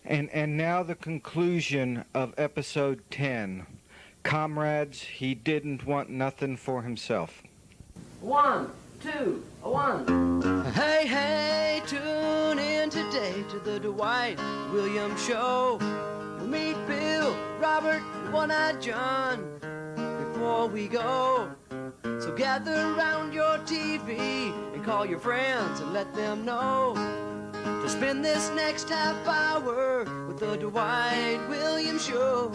And now the conclusion of episode 10. Comrades, he didn't want nothing for himself. 1, 2, 1. Hey, hey, tune in today to the Dwight Williams Show. We'll meet Bill, Robert, and One-Eyed John before we go. So gather around your TV and call your friends and let them know to spend this next half hour with the Dwight Williams Show.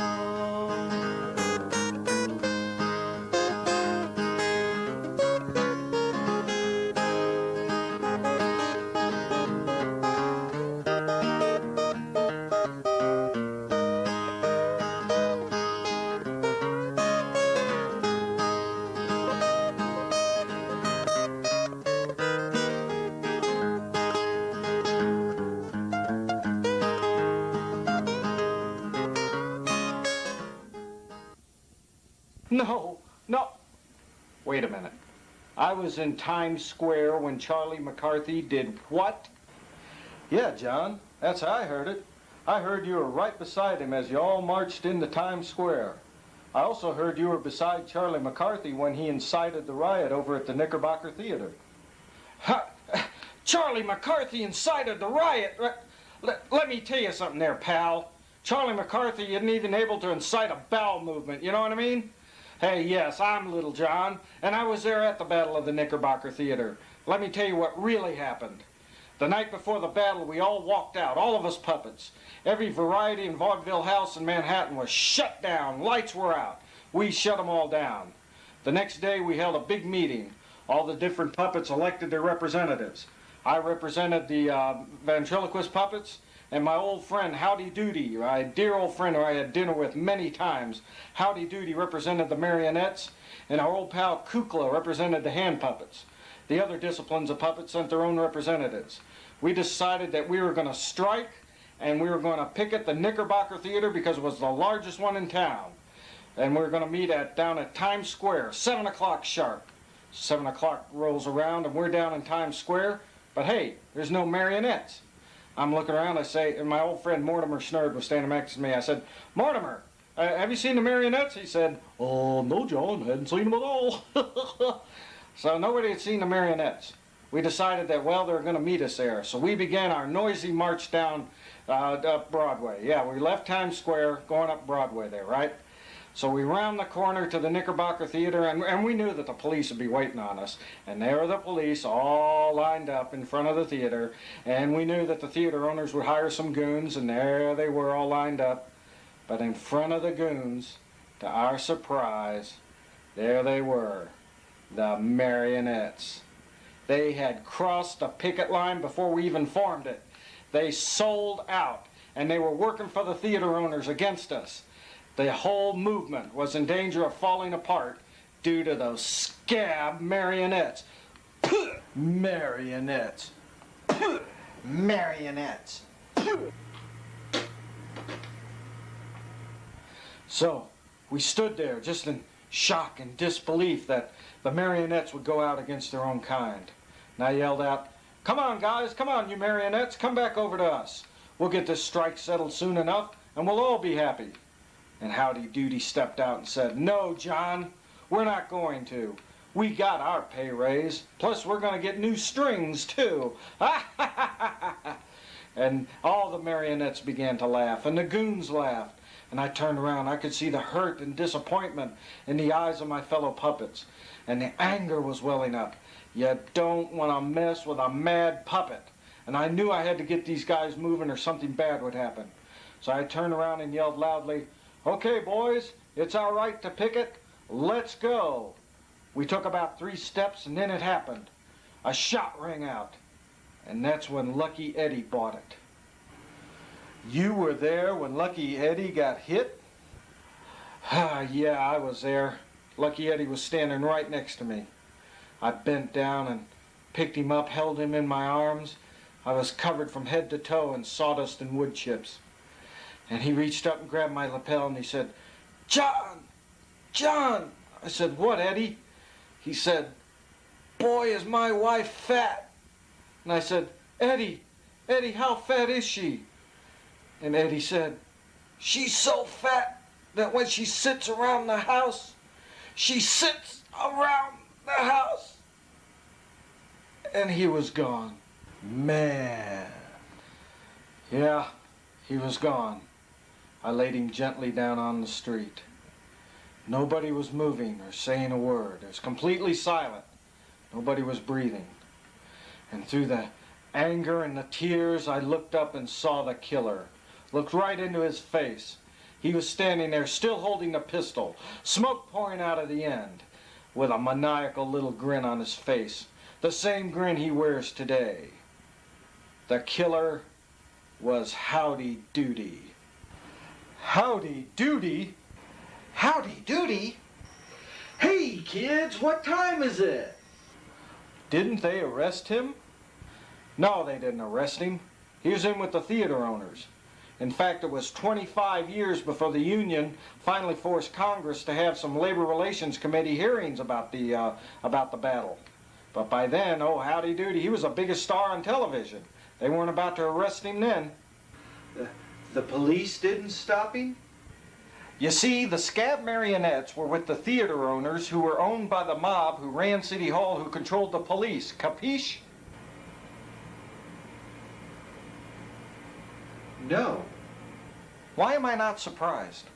No. Wait a minute. I was in Times Square when Charlie McCarthy did what? Yeah, John, that's how I heard it. I heard you were right beside him as you all marched into Times Square. I also heard you were beside Charlie McCarthy when he incited the riot over at the Knickerbocker Theater. Charlie McCarthy incited the riot? Let me tell you something there, pal. Charlie McCarthy isn't even able to incite a bowel movement, you know what I mean? Hey, yes, I'm Little John, and I was there at the Battle of the Knickerbocker Theater. Let me tell you what really happened. The night before the battle, we all walked out, all of us puppets. Every variety and vaudeville house in Manhattan was shut down. Lights were out. We shut them all down. The next day, we held a big meeting. All the different puppets elected their representatives. I represented the ventriloquist puppets, and my old friend Howdy Doody, my dear old friend who I had dinner with many times, Howdy Doody represented the marionettes, and our old pal Kukla represented the hand puppets. The other disciplines of puppets sent their own representatives. We decided that we were going to strike, and we were going to picket the Knickerbocker Theater because it was the largest one in town. And we were going to meet down at Times Square, 7 o'clock sharp. 7 o'clock rolls around, and we're down in Times Square, but hey, there's no marionettes. I'm looking around, I say, and my old friend Mortimer Schnurd was standing next to me. I said, Mortimer, have you seen the marionettes? He said, oh, no, John, I hadn't seen them at all. So nobody had seen the marionettes. We decided that, well, they were going to meet us there. So we began our noisy march down up Broadway. Yeah, we left Times Square, going up Broadway there, right? So we round the corner to the Knickerbocker Theater, and we knew that the police would be waiting on us. And there were the police all lined up in front of the theater, and we knew that the theater owners would hire some goons, and there they were all lined up. But in front of the goons, to our surprise, there they were, the marionettes. They had crossed the picket line before we even formed it. They sold out, and they were working for the theater owners against us. The whole movement was in danger of falling apart due to those scab marionettes. Marionettes. Marionettes. So, we stood there just in shock and disbelief that the marionettes would go out against their own kind. And I yelled out, come on guys, come on you marionettes, come back over to us. We'll get this strike settled soon enough and we'll all be happy. And Howdy Doody stepped out and said, no, John, we're not going to. We got our pay raise, plus we're going to get new strings, too. And all the marionettes began to laugh, and the goons laughed. And I turned around. I could see the hurt and disappointment in the eyes of my fellow puppets. And the anger was welling up. You don't want to mess with a mad puppet. And I knew I had to get these guys moving or something bad would happen. So I turned around and yelled loudly, okay, boys, it's our right to picket. Let's go. We took about 3 steps, and then it happened. A shot rang out, and that's when Lucky Eddie bought it. You were there when Lucky Eddie got hit? Yeah, I was there. Lucky Eddie was standing right next to me. I bent down and picked him up, held him in my arms. I was covered from head to toe in sawdust and wood chips. And he reached up and grabbed my lapel and he said, John! John! I said, what, Eddie? He said, boy, is my wife fat. And I said, Eddie, how fat is she? And Eddie said, "She's so fat that when she sits around the house, she sits around the house." And he was gone. Man. Yeah, he was gone. I laid him gently down on the street. Nobody was moving or saying a word. It was completely silent. Nobody was breathing. And through the anger and the tears, I looked up and saw the killer. Looked right into his face. He was standing there still holding the pistol, smoke pouring out of the end, with a maniacal little grin on his face, the same grin he wears today. The killer was Howdy Doody. Howdy Doody? Howdy Doody? Hey kids, what time is it? Didn't they arrest him? No, they didn't arrest him. He was in with the theater owners. In fact, it was 25 years before the union finally forced Congress to have some labor relations committee hearings about the battle. But by then, oh howdy doody, he was the biggest star on television. They weren't about to arrest him then. The police didn't stop him? You see, the scab marionettes were with the theater owners who were owned by the mob who ran City Hall, who controlled the police. Capiche? No. Why am I not surprised?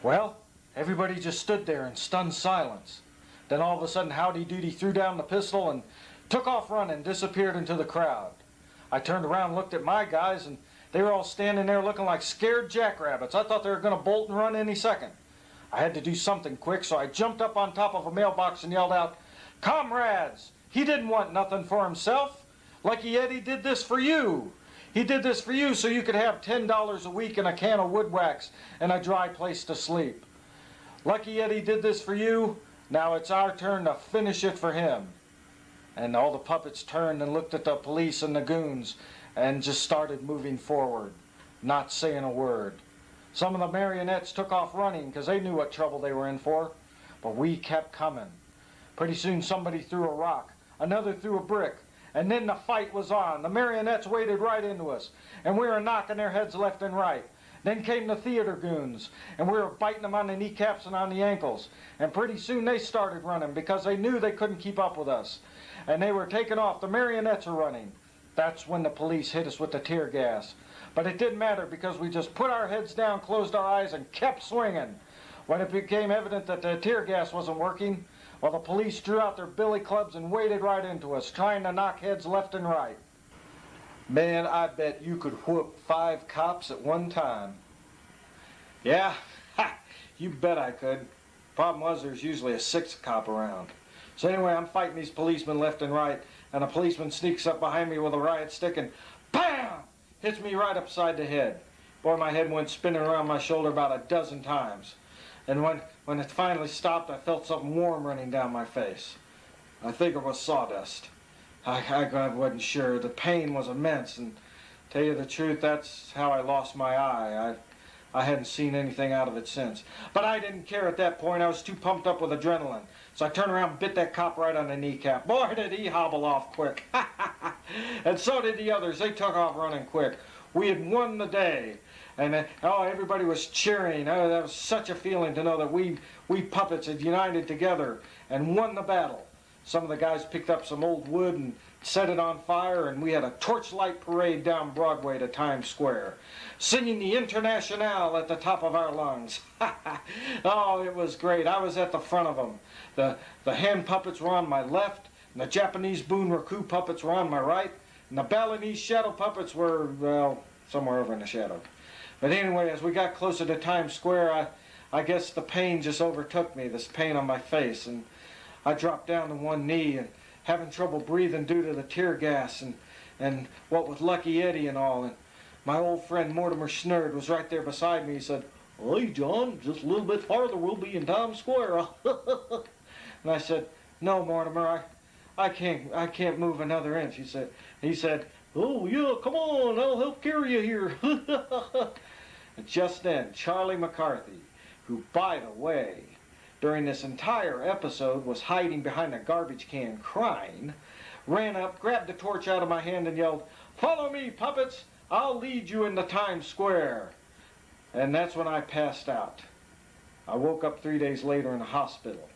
Well, everybody just stood there in stunned silence. Then all of a sudden, Howdy Doody threw down the pistol and took off running, disappeared into the crowd. I turned around and looked at my guys, and they were all standing there looking like scared jackrabbits. I thought they were going to bolt and run any second. I had to do something quick, so I jumped up on top of a mailbox and yelled out, "Comrades, he didn't want nothing for himself. Lucky Eddie did this for you. He did this for you so you could have $10 a week and a can of wood wax and a dry place to sleep. Lucky Eddie did this for you. Now it's our turn to finish it for him." And all the puppets turned and looked at the police and the goons and just started moving forward, not saying a word. Some of the marionettes took off running because they knew what trouble they were in for, but we kept coming. Pretty soon somebody threw a rock, another threw a brick, and then the fight was on. The marionettes waded right into us, and we were knocking their heads left and right. Then came the theater goons, and we were biting them on the kneecaps and on the ankles. And pretty soon they started running because they knew they couldn't keep up with us. And they were taking off. The marionettes are running. That's when the police hit us with the tear gas. But it didn't matter because we just put our heads down, closed our eyes, and kept swinging. When it became evident that the tear gas wasn't working, well, the police drew out their billy clubs and waded right into us, trying to knock heads left and right. Man, I bet you could whoop 5 cops at one time. Yeah, you bet I could. Problem was, there's usually a 6th cop around. So anyway, I'm fighting these policemen left and right, and a policeman sneaks up behind me with a riot stick and BAM! Hits me right upside the head. Boy, my head went spinning around my shoulder about a dozen times. And when it finally stopped, I felt something warm running down my face. I think it was sawdust. I wasn't sure. The pain was immense, and tell you the truth, that's how I lost my eye. I hadn't seen anything out of it since. But I didn't care at that point. I was too pumped up with adrenaline. So I turned around and bit that cop right on the kneecap. Boy, did he hobble off quick. And so did the others. They took off running quick. We had won the day. And everybody was cheering. Oh, that was such a feeling to know that we puppets had united together and won the battle. Some of the guys picked up some old wood and set it on fire, and we had a torchlight parade down Broadway to Times Square, singing the Internationale at the top of our lungs. Oh, it was great. I was at the front of them. The hand puppets were on my left, and the Japanese Bunraku puppets were on my right, and the Balinese shadow puppets were, well, somewhere over in the shadow. But anyway, as we got closer to Times Square, I guess the pain just overtook me, this pain on my face, and I dropped down to one knee and having trouble breathing due to the tear gas and what with Lucky Eddie and all. And my old friend Mortimer Snurd was right there beside me. He said, "Hey, John, just a little bit farther, we'll be in Times Square." And I said, "No, Mortimer, I can't move another inch." He said, "Oh, yeah, come on, I'll help carry you here." And just then, Charlie McCarthy, who, by the way, during this entire episode was hiding behind a garbage can crying, ran up, grabbed the torch out of my hand and yelled, "Follow me, puppets! I'll lead you into Times Square. And that's when I passed out. I woke up 3 days later in a hospital,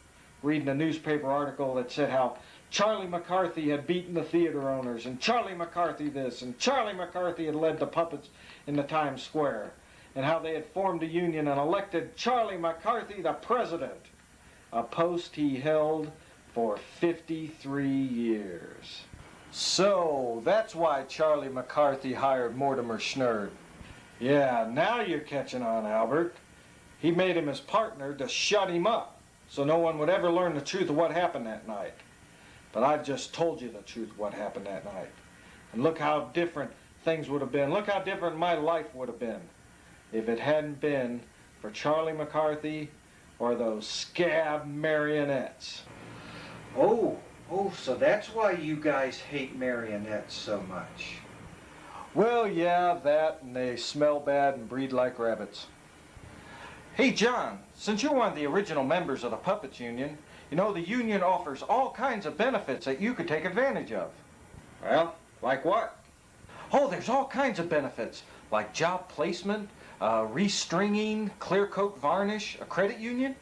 reading a newspaper article that said how Charlie McCarthy had beaten the theater owners, and Charlie McCarthy this, and Charlie McCarthy had led the puppets into Times Square, and how they had formed a union and elected Charlie McCarthy the president, a post he held for 53 years. So, that's why Charlie McCarthy hired Mortimer Schnurd. Yeah, now you're catching on, Albert. He made him his partner to shut him up, so no one would ever learn the truth of what happened that night. But I've just told you the truth of what happened that night. And look how different things would have been. Look how different my life would have been if it hadn't been for Charlie McCarthy or those scab marionettes. Oh, so that's why you guys hate marionettes so much. Well, yeah, that, and they smell bad and breed like rabbits. Hey, John, since you're one of the original members of the Puppets Union, you know the union offers all kinds of benefits that you could take advantage of. Well, like what? Oh, there's all kinds of benefits, like job placement, restringing, clear coat varnish, a credit union.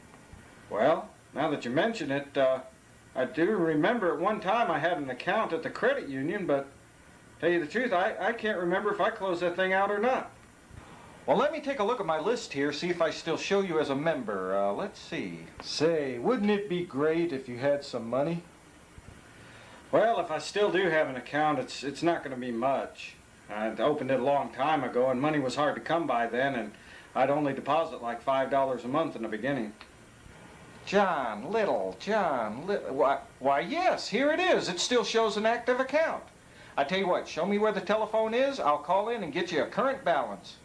Well, now that you mention it, I do remember at one time I had an account at the credit union, but tell you the truth, I can't remember if I closed that thing out or not. Well, let me take a look at my list here, see if I still show you as a member. Let's see. Say, wouldn't it be great if you had some money? Well, if I still do have an account, it's not going to be much. I opened it a long time ago, and money was hard to come by then, and I'd only deposit like $5 a month in the beginning. John Little. Why, yes, here it is. It still shows an active account. I tell you what, show me where the telephone is. I'll call in and get you a current balance.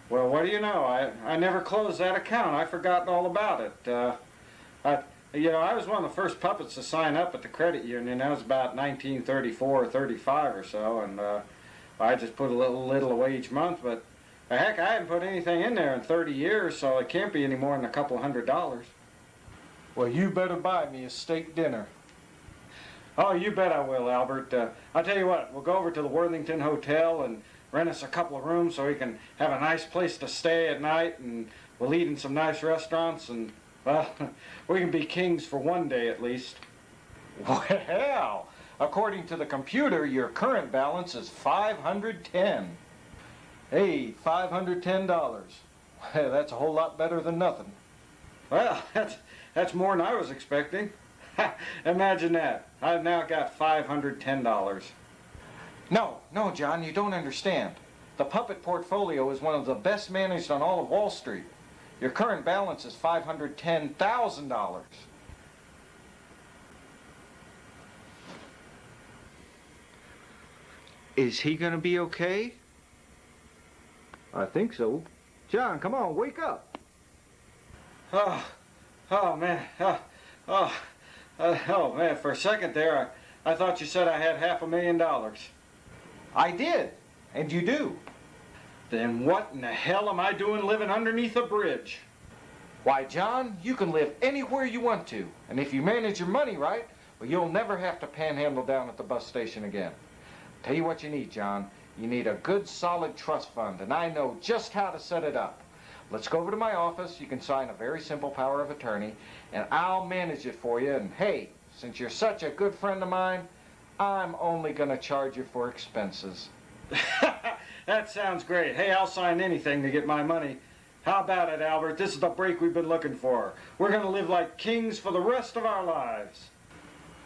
Well, what do you know? I never closed that account. I've forgotten all about it. I was one of the first puppets to sign up at the credit union. That was about 1934 or 35 or so, and I just put a little away each month. But heck, I haven't put anything in there in 30 years, so it can't be any more than a couple $100. Well, you better buy me a steak dinner. Oh, you bet I will, Albert. I'll tell you what, we'll go over to the Worthington Hotel and rent us a couple of rooms so we can have a nice place to stay at night, and we'll eat in some nice restaurants, and, well, we can be kings for one day at least. Well, according to the computer, your current balance is $510. Hey, $510. Hey, that's a whole lot better than nothing. Well, that's more than I was expecting. Imagine that. I've now got $510. No, John, you don't understand. The puppet portfolio is one of the best managed on all of Wall Street. Your current balance is $510,000. Is he gonna be okay? I think so. John, come on, wake up. Oh man. Oh man, for a second there, I thought you said I had $500,000. I did, and you do. Then what in the hell am I doing living underneath a bridge? Why, John, you can live anywhere you want to, and if you manage your money right, well, you'll never have to panhandle down at the bus station again. Tell you what you need, John. You need a good, solid trust fund, and I know just how to set it up. Let's go over to my office. You can sign a very simple power of attorney, and I'll manage it for you. And hey, since you're such a good friend of mine, I'm only going to charge you for expenses. That sounds great. Hey, I'll sign anything to get my money. How about it, Albert? This is the break we've been looking for. We're going to live like kings for the rest of our lives.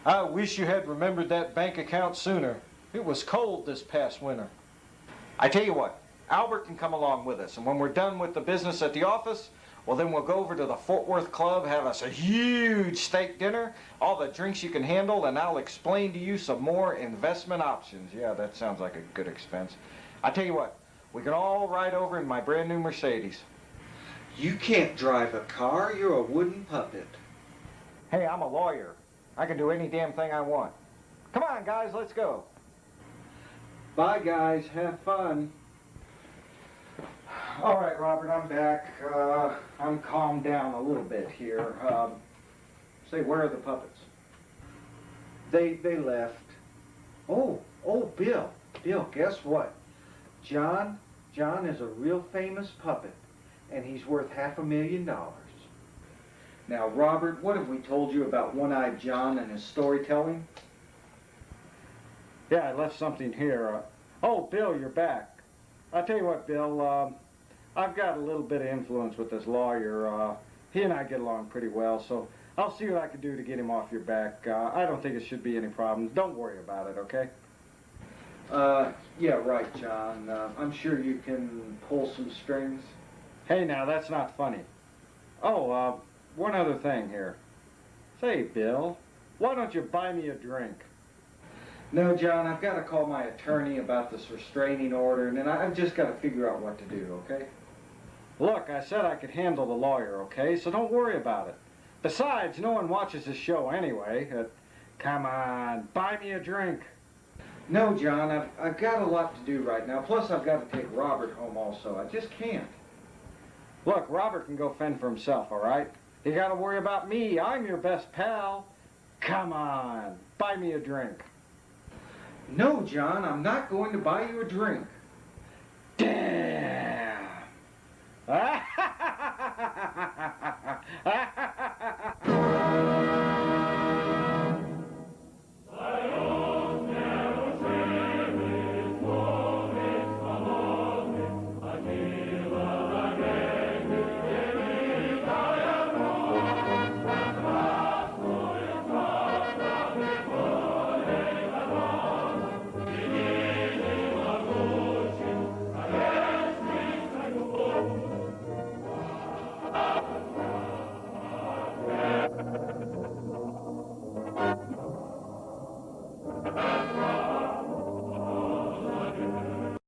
I wish you had remembered that bank account sooner. It was cold this past winter. I tell you what, Albert can come along with us, and when we're done with the business at the office, well, then we'll go over to the Fort Worth Club, have us a huge steak dinner, all the drinks you can handle, and I'll explain to you some more investment options. Yeah, that sounds like a good expense. I tell you what, we can all ride over in my brand new Mercedes. You can't drive a car. You're a wooden puppet. Hey, I'm a lawyer. I can do any damn thing I want. Come on, guys, let's go. Bye, guys. Have fun. All right, Robert, I'm back. I'm calmed down a little bit here. Say, where are the puppets? They left. Oh, Bill, guess what? John is a real famous puppet, and he's worth $500,000. Now, Robert, what have we told you about One-Eyed John and his storytelling? Yeah, I left something here. Oh, Bill, you're back. I'll tell you what, Bill, I've got a little bit of influence with this lawyer. He and I get along pretty well, so I'll see what I can do to get him off your back. I don't think it should be any problems. Don't worry about it, okay? Yeah, right, John. I'm sure you can pull some strings. Hey, now, that's not funny. Oh, one other thing here. Say, Bill, why don't you buy me a drink? No, John, I've got to call my attorney about this restraining order, and then I've just got to figure out what to do, okay? Look, I said I could handle the lawyer, okay? So don't worry about it. Besides, no one watches this show anyway. Come on, buy me a drink. No, John, I've got a lot to do right now. Plus, I've got to take Robert home also. I just can't. Look, Robert can go fend for himself, all right? You got to worry about me. I'm your best pal. Come on, buy me a drink. No, John, I'm not going to buy you a drink. Damn. Ah!